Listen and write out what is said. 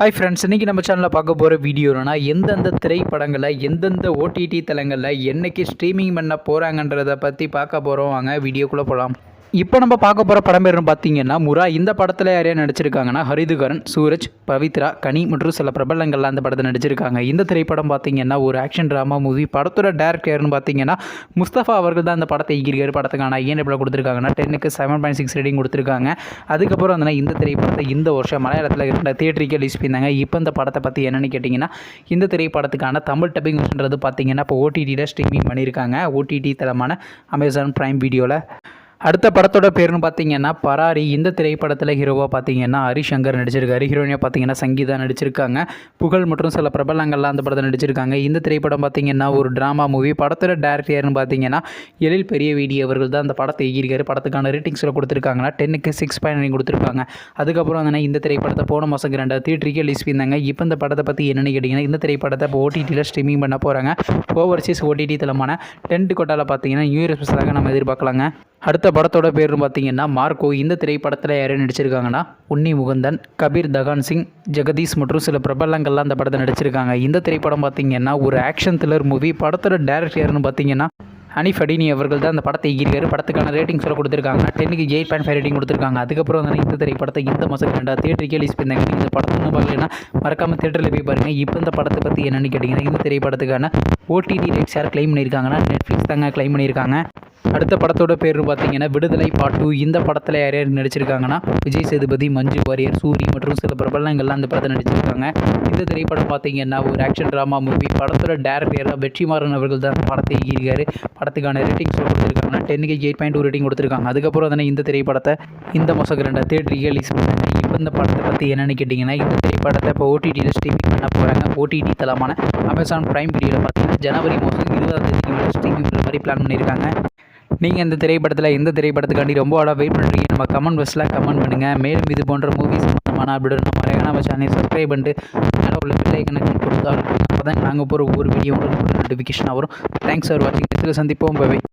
Hi friends, இன்றைக்கி நம்ம சேனலில் பார்க்க போகிற வீடியோனா எந்தெந்த திரைப்படங்களை எந்தெந்த ஓடிடி தளங்களில் என்றைக்கு ஸ்ட்ரீமிங் பண்ண போகிறாங்கன்றதை பற்றி பார்க்க போகிறோம். வாங்க வீடியோக்குள்ளே போகலாம். இப்போ நம்ம பார்க்க போகிற படம் பேர்னு பார்த்தீங்கன்னா முரா. இந்த படத்தில் யாரையா நடிச்சிருக்காங்கன்னா ஹரிதுகரன், சூரஜ், பவித்ரா, கனி மற்றும் சில பிரபலங்கள்லாம் அந்த படத்தை நடிச்சிருக்காங்க. இந்த திரைப்படம் பார்த்தீங்கன்னா ஒரு ஆக்ஷன் ட்ராமா மூவி. படத்தோட டேரக்டர் யாருன்னு பார்த்தீங்கன்னா முஸ்தஃபா அவர்கள் தான் அந்த படத்தை இயக்கியிருக்காரு. படத்துக்கான IMDb கொடுத்துருக்காங்கன்னா 10க்கு 7.6 ரேட்டிங் கொடுத்துருக்காங்க. அதுக்கப்புறம் வந்து இந்த திரைப்படத்தை இந்த வருஷம் மலையாளத்தில் இருந்த தியேட்டருக்கு ரிலீஸ் பண்ணியிருந்தாங்க. இப்போ இந்த படத்தை பற்றி என்னென்னு கேட்டிங்கன்னா இந்த திரைப்படத்துக்கான தமிழ் டப்பிங் வருஷன்றது பார்த்தீங்கன்னா இப்போ OTTயில் ஸ்ட்ரீமிங் பண்ணியிருக்காங்க. OTT தளமான அமேசான் பிரைம் வீடியோவில். அடுத்த படத்தோட பேர்னு பார்த்தீங்கன்னா பராரி. இந்த திரைப்படத்தில் ஹீரோவாக பார்த்தீங்கன்னா ஹரிசங்கர் நடிச்சிருக்காரு. ஹீரோயினாக பார்த்தீங்கன்னா சங்கீதா நடிச்சிருக்காங்க. புகழ் மற்றும் சில பிரபலங்கள்லாம் அந்த படத்தை நடிச்சிருக்காங்க. இந்த திரைப்படம் பார்த்தீங்கன்னா ஒரு ட்ராமா மூவி. படத்தோட டேரக்டர் யாருன்னு பார்த்தீங்கன்னா எழில் பெரிய வீடி அவர்கள் தான் அந்த படத்தை இயக்கியிருக்காரு. படத்துக்கான ரேட்டிங்ஸில் கொடுத்துருக்காங்கன்னா 10க்கு 6.9 கொடுத்துருக்காங்க. அதுக்கப்புறம் வந்து இந்த திரைப்படத்தை போன மாதம் 2 தியேட்டருக்கு ரிலீஸ் பண்ணியிருந்தாங்க. இப்போ இந்த படத்தை பற்றி என்னென்னு கேட்டிங்கன்னா இந்த திரைப்படத்தை இப்போ OTTயில் ஸ்ட்ரீமிங் பண்ண போகிறாங்க. ஓவர்சீஸ் OTT தளமான 10 கோட்டாவில் பார்த்தீங்கன்னா நியூ இயர் ஸ்பெஷலாக நம்ம எதிர்பார்க்கலாங்க. அடுத்த படத்தோட பேர்னு பார்த்தீங்கன்னா மார்க்கோ. இந்த திரைப்படத்தில் யாரும் நடிச்சிருக்காங்கன்னா உன்னி முகுந்தன், கபீர் தகான் சிங், ஜெகதீஷ் மற்றும் சில பிரபலங்கள்லாம் அந்த படத்தை நடிச்சிருக்காங்க. இந்த திரைப்படம் பார்த்தீங்கன்னா ஒரு ஆக்ஷன் த்ரில்லர் மூவி. படத்தோட டேரக்டர் யாருன்னு பார்த்தீங்கன்னா ஹனீஃப் அடினி அவர்கள் தான் அந்த படத்தை இயக்கியிருக்காரு. படத்துக்கான ரேட்டிங்ஸ் கொடுத்துருக்காங்க 10க்கு 8.5 ரேட்டிங் கொடுத்துருக்காங்க. அதுக்கப்புறம் வந்து இந்த திரைப்படத்தை இந்த மாதம் 2 தியேட்டருக்கு ரிலீஸ் பண்ணாங்க. இந்த படத்தை இன்னும் பார்க்கலன்னா மறக்காமல் தியேட்டரில் போய் பாருங்கள். இப்போ இந்த படத்தை பற்றி என்னென்னு கேட்டிங்கன்னா இந்த திரைப்படத்துக்கான OTT ரைட்ஸ் யார் கிளைம் பண்ணியிருக்காங்கன்னா நெட்ஃப்ளிக்ஸ் தாங்க கிளைம் பண்ணியிருக்காங்க. அடுத்த படத்தோட பேர் பார்த்தீங்கன்னா விடுதலை பார்ட் 2. இந்த படத்தில் யார் யார் நடிச்சிருக்காங்கன்னா விஜய் சேதுபதி, மஞ்சு வாரியர், சூரி மற்றும் சில பிரபலங்கள்லாம் அந்த படத்தை நடிச்சிருக்காங்க. இந்த திரைப்படம் பார்த்தீங்கன்னா ஒரு ஆக்ஷன் ட்ராமா மூவி. படத்தோட டேரக்டர் வெற்றிமாறன் அவர்கள் தான் படத்தை இயக்கியிருக்காரு. படத்துக்கான ரேட்டிங்ஸ் கொடுத்துருக்காங்கன்னா 10க்கு 8.2 ரேட்டிங் கொடுத்துருக்காங்க. அதுக்கப்புறம் தானே இந்த திரைப்படத்தை இந்த மாதம் 2 தியேட்டருக்கு ரிலீஸ் பண்ணாங்க. இப்போ இந்த படத்தை பற்றி என்னென்னு கேட்டிங்கன்னா இந்த திரைப்படத்தை இப்போ OTTயில் ஸ்ட்ரீமிங் பண்ண போகிறாங்க. OTT தளமான அமேசான் பிரைம் வீடியோவில் பார்த்தீங்கன்னா ஜனவரி மாதம் 20ஆம் தேதிக்கு மேலே ஸ்ட்ரீமிங் பண்ணுற மாதிரி பிளான் பண்ணியிருக்காங்க. நீங்கள் இந்த திரைப்படத்தில் எந்த திரைப்படத்துக்காண்டி ரொம்ப வெயிட் பண்ணுறீங்க நம்ம கமெண்ட் பாக்ஸில் கமெண்ட் பண்ணுங்கள். மேலும் இது போன்ற மூவிஸ் சம்மந்தமான அப்படி நம்ம சேனலை சப்ஸ்கிரைப் பண்ணிட்டு மேலே உள்ள பெல் ஐக்கனை கிளிக் கொடுத்தாலும் அப்போ தான் நாங்கள் போகிற ஒவ்வொரு வீடியோ நோட்டிஃபிகேஷன் வரும். தேங்க்ஸ் ஃபார் வாட்சிங். சந்திப்போம். பை.